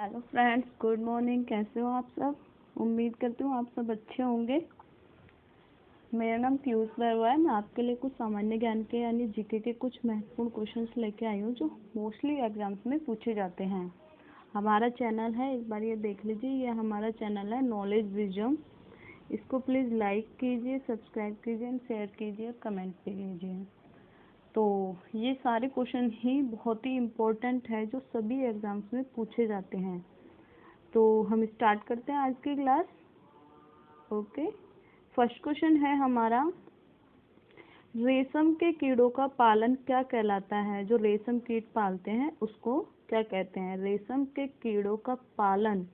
Hello friends, good morning. कैसे हो आप सब? उम्मीद करती हूँ आप सब अच्छे होंगे। मेरा नाम पीयूष बरुआ है। मैं आपके लिए कुछ सामान्य ज्ञान के यानी जीके के कुछ महत्वपूर्ण क्वेश्चंस लेके आई हूँ जो मोस्टली एग्जाम्स में पूछे जाते हैं। हमारा चैनल है, एक बार ये देख लीजिए, ये हमारा चैनल है नॉलेज विजडम। इसको प्लीज़ लाइक कीजिए, सब्सक्राइब कीजिए, शेयर कीजिए, कमेंट भी कीजिए। तो ये सारे क्वेश्चन ही बहुत ही इम्पोर्टेंट है जो सभी एग्जाम्स में पूछे जाते हैं। तो हम स्टार्ट करते हैं आज की क्लास। ओके, फर्स्ट क्वेश्चन है हमारा, रेशम के कीड़ों का पालन क्या कहलाता है? जो रेशम कीट पालते हैं उसको क्या कहते हैं? रेशम के कीड़ों का पालन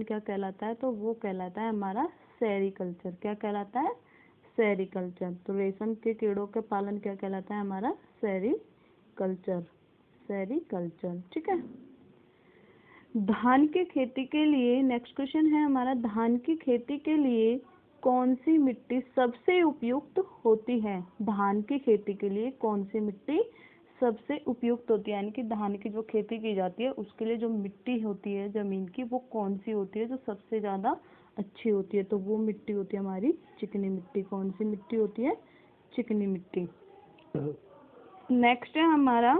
क्या कहलाता है? तो वो कहलाता है हमारा सेरीकल्चर। क्या कहलाता है? सेरीकल्चर। तो रेशम के कीड़ों के पालन क्या कहलाता है? हमारा सेरीकल्चर। ठीक है। धान की खेती के लिए, नेक्स्ट क्वेश्चन है हमारा, धान की खेती के लिए कौन सी मिट्टी सबसे उपयुक्त होती है? धान की खेती के लिए कौन सी मिट्टी सबसे उपयुक्त होती है? यानी कि धान की जो खेती की जाती है उसके लिए जो मिट्टी होती है जमीन की, वो कौन सी होती है जो सबसे ज़्यादा अच्छी होती है? तो वो मिट्टी होती है हमारी चिकनी मिट्टी। कौन सी मिट्टी होती है? चिकनी मिट्टी। नेक्स्ट है हमारा,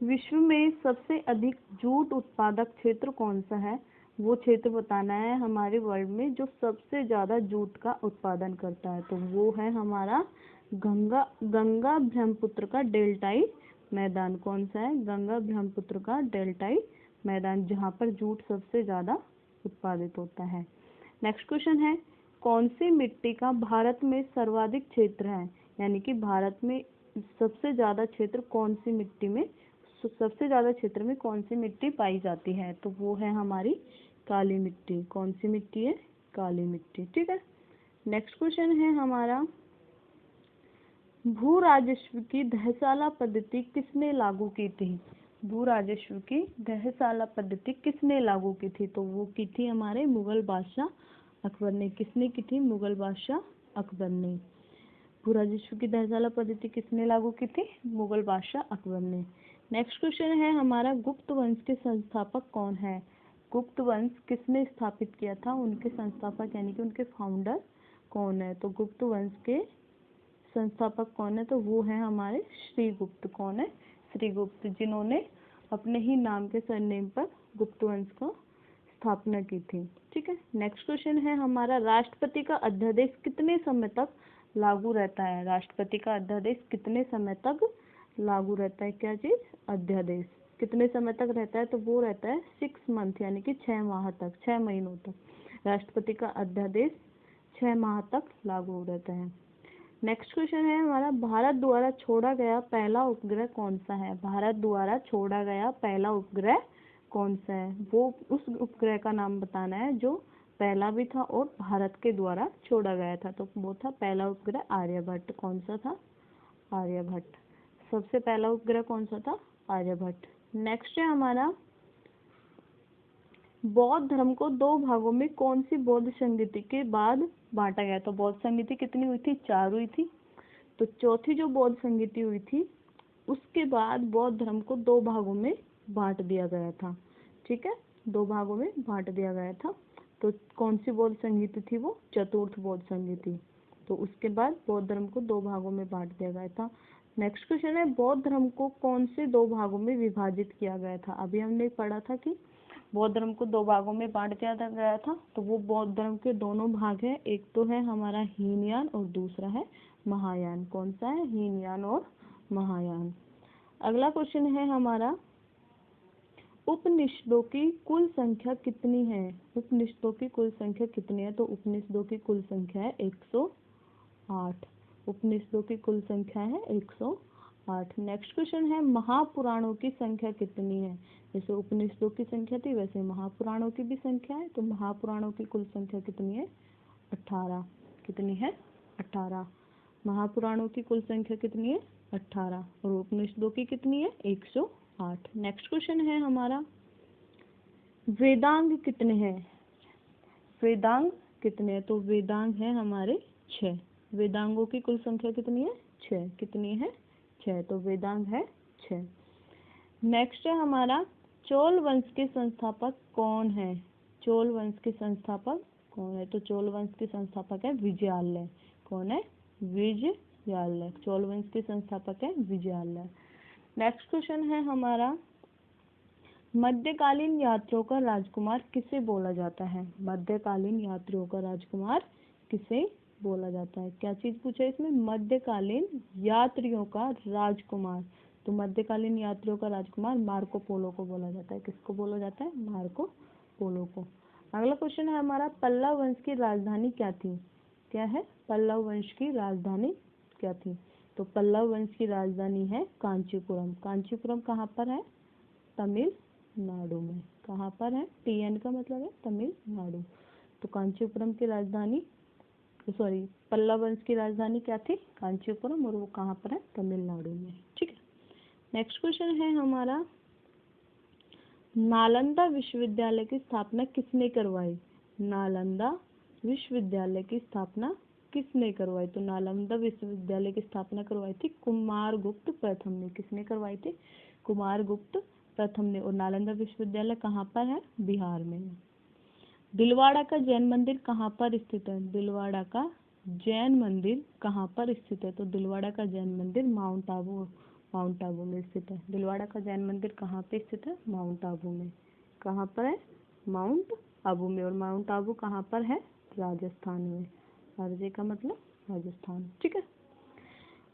विश्व में सबसे अधिक जूट उत्पादक क्षेत्र कौन सा है? वो क्षेत्र बताना है हमारे वर्ल्ड में जो सबसे ज़्यादा जूट का उत्पादन करता है। तो वो है हमारा गंगा ब्रह्मपुत्र का डेल्टाई मैदान। कौन सा है? गंगा ब्रह्मपुत्र का डेल्टाई मैदान, जहाँ पर जूट सबसे ज़्यादा उत्पादित होता है। नेक्स्ट क्वेश्चन है, कौन सी मिट्टी का भारत में सर्वाधिक क्षेत्र है? यानी कि भारत में सबसे ज़्यादा क्षेत्र कौन सी मिट्टी में, सबसे ज़्यादा क्षेत्र में कौन सी मिट्टी पाई जाती है? तो वो है हमारी काली मिट्टी। कौन सी मिट्टी है? काली मिट्टी। ठीक है। नेक्स्ट क्वेश्चन है हमारा, भू राजस्व की दहसाला पद्धति किसने लागू की थी? भू राजस्व की दहसाला पद्धति किसने लागू की थी? तो वो की थी हमारे मुगल बादशाह अकबर ने। किसने की थी? मुगल बादशाह अकबर ने। भू राजस्व की दहसाला पद्धति किसने लागू की थी? मुगल बादशाह अकबर ने। नेक्स्ट क्वेश्चन है हमारा, गुप्त वंश के संस्थापक कौन है? गुप्त वंश किसने स्थापित किया था? उनके संस्थापक यानी कि उनके फाउंडर कौन है? तो गुप्त वंश के संस्थापक कौन है? तो वो है हमारे श्रीगुप्त। कौन है? श्रीगुप्त, जिन्होंने अपने ही नाम के सरनेम पर गुप्त वंश का स्थापना की थी। ठीक है। नेक्स्ट क्वेश्चन है हमारा, राष्ट्रपति का अध्यादेश कितने समय तक लागू रहता है? राष्ट्रपति का अध्यादेश कितने समय तक लागू रहता है? क्या चीज? अध्यादेश कितने समय तक रहता है? तो वो रहता है 6 मंथ, यानी कि 6 माह तक, 6 महीनों तक राष्ट्रपति का अध्यादेश 6 माह तक लागू रहता है। नेक्स्ट क्वेश्चन है हमारा, भारत द्वारा छोड़ा गया पहला उपग्रह कौन सा है? भारत द्वारा छोड़ा गया पहला उपग्रह कौन सा है? वो उस उपग्रह का नाम बताना है जो पहला भी था और भारत के द्वारा छोड़ा गया था। तो वो था पहला उपग्रह आर्यभट्ट। कौन सा था? आर्यभट्ट। सबसे पहला उपग्रह कौन सा था? आर्यभट्ट। नेक्स्ट है हमारा, बौद्ध धर्म को 2 भागों में कौन सी बौद्ध संगति के बाद बांटा गया? तो बौद्ध संगति कितनी हुई थी? 4 हुई थी। तो चौथी जो बौद्ध संगति हुई थी उसके बाद बौद्ध धर्म को 2 भागों में बांट दिया गया था। ठीक है, 2 भागों में बांट दिया गया था। तो कौन सी बौद्ध संगति थी? वो चतुर्थ बौद्ध संगति। तो उसके बाद बौद्ध धर्म को 2 भागों में बांट दिया गया था। नेक्स्ट क्वेश्चन है, बौद्ध धर्म को कौन से 2 भागों में विभाजित किया गया था? अभी हमने पढ़ा था कि बौद्ध धर्म को 2 भागों में बांट दिया गया था। तो वो बौद्ध धर्म के दोनों भाग हैं, एक तो है हमारा हीनयान और दूसरा है महायान। कौन सा है? हीनयान और महायान। अगला क्वेश्चन है हमारा, उपनिषदों की कुल संख्या कितनी है? उपनिषदों की कुल संख्या कितनी है? तो उपनिषदों की कुल संख्या है 108। उपनिषदों की कुल संख्या है 108। नेक्स्ट क्वेश्चन है, महापुराणों की संख्या कितनी है? जैसे उपनिषदों की संख्या थी वैसे महापुराणों की भी संख्या है। तो महापुराणों की कुल संख्या कितनी है? 18। कितनी है? 18। महापुराणों की कुल संख्या कितनी है? 18। और उपनिषदों की कितनी है? 108। नेक्स्ट क्वेश्चन है हमारा, वेदांग कितने हैं? वेदांग कितने हैं? तो वेदांग है हमारे 6। वेदांगों की कुल संख्या कितनी है? 6। कितनी है? 6। तो वेदांग है 6। नेक्स्ट है हमारा, चोल वंश के संस्थापक कौन है? चोल वंश के संस्थापक कौन है? तो चोल वंश के संस्थापक है विजयालय। कौन है? विजयालय। चोल वंश के संस्थापक है विजयालय। नेक्स्ट क्वेश्चन है हमारा, मध्यकालीन यात्रियों का राजकुमार किसे बोला जाता है? मध्यकालीन यात्रियों का राजकुमार किसे बोला जाता है? क्या चीज पूछा है इसमें? मध्यकालीन यात्रियों का राजकुमार। तो मध्यकालीन यात्रियों का राजकुमार मार्को पोलो को बोला जाता है। किसको बोला जाता है? मार्को पोलो को। अगला क्वेश्चन है हमारा, पल्लव वंश की राजधानी क्या थी? क्या है? पल्लव वंश की राजधानी क्या थी? तो पल्लव वंश की राजधानी है कांचीपुरम। कांचीपुरम कहाँ पर है? तमिलनाडु में। कहाँ पर है? TN का मतलब है तमिलनाडु। तो कांचीपुरम की राजधानी, सॉरी, पल्लव वंश की राजधानी क्या थी? कांचीपुरम, और वो कहाँ पर है? तमिलनाडु में। ठीक है। नेक्स्ट क्वेश्चन है हमारा, नालंदा विश्वविद्यालय की स्थापना किसने करवाई? नालंदा विश्वविद्यालय की स्थापना किसने करवाई? तो नालंदा विश्वविद्यालय की स्थापना करवाई थी कुमारगुप्त प्रथम ने। किसने करवाई थी? कुमारगुप्त प्रथम ने। और नालंदा विश्वविद्यालय कहाँ पर है? बिहार में। दिलवाड़ा का जैन मंदिर कहाँ पर स्थित है? दिलवाड़ा का जैन मंदिर कहाँ पर स्थित है? तो दिलवाड़ा का जैन मंदिर माउंट आबू में स्थित है। दिलवाड़ा का जैन मंदिर कहाँ पे स्थित है? माउंट आबू में। कहाँ पर है? माउंट आबू में। और माउंट आबू कहाँ पर है? राजस्थान में। आरजे का मतलब राजस्थान। ठीक है।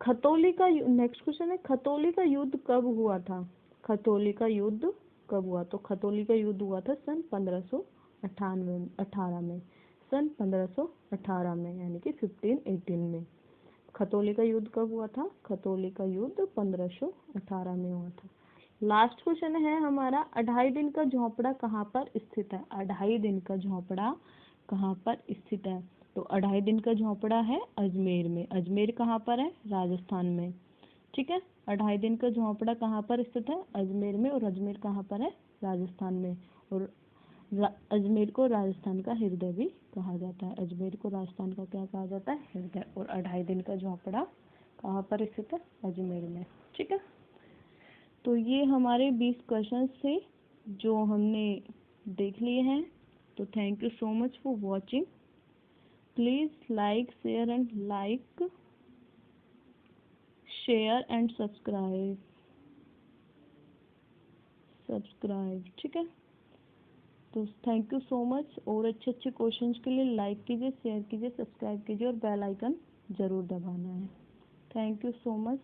खतौली का नेक्स्ट क्वेश्चन है, खतौली का युद्ध कब हुआ था? खतौली का युद्ध कब हुआ? तो खतौली का युद्ध हुआ था सन 1518 में। सन 1518 में, यानी कि 1518 में। खतौली का युद्ध कब हुआ था? खतौली का युद्ध 1518 में हुआ था। लास्ट क्वेश्चन है हमारा, अढ़ाई दिन का झोपड़ा कहाँ पर स्थित है? अढ़ाई दिन का झोपड़ा कहाँ पर स्थित है? तो अढ़ाई दिन का झोपड़ा है अजमेर में। अजमेर कहाँ पर है? राजस्थान में। ठीक है। अढ़ाई दिन का झोपड़ा कहाँ पर स्थित है? अजमेर में। और अजमेर कहाँ पर है? राजस्थान में। और अजमेर को राजस्थान का हृदय भी कहा जाता है। अजमेर को राजस्थान का क्या कहा जाता है? हृदय। और अढ़ाई दिन का झोपड़ा कहाँ पर स्थित है? अजमेर में। ठीक है। तो ये हमारे 20 क्वेश्चन थे जो हमने देख लिए हैं। तो thank you so much for watching. Please like, share and subscribe. ठीक है। तो थैंक यू सो मच। और अच्छे अच्छे क्वेश्चंस के लिए लाइक कीजिए, शेयर कीजिए, सब्सक्राइब कीजिए और बेल आइकन ज़रूर दबाना है। Thank you so much.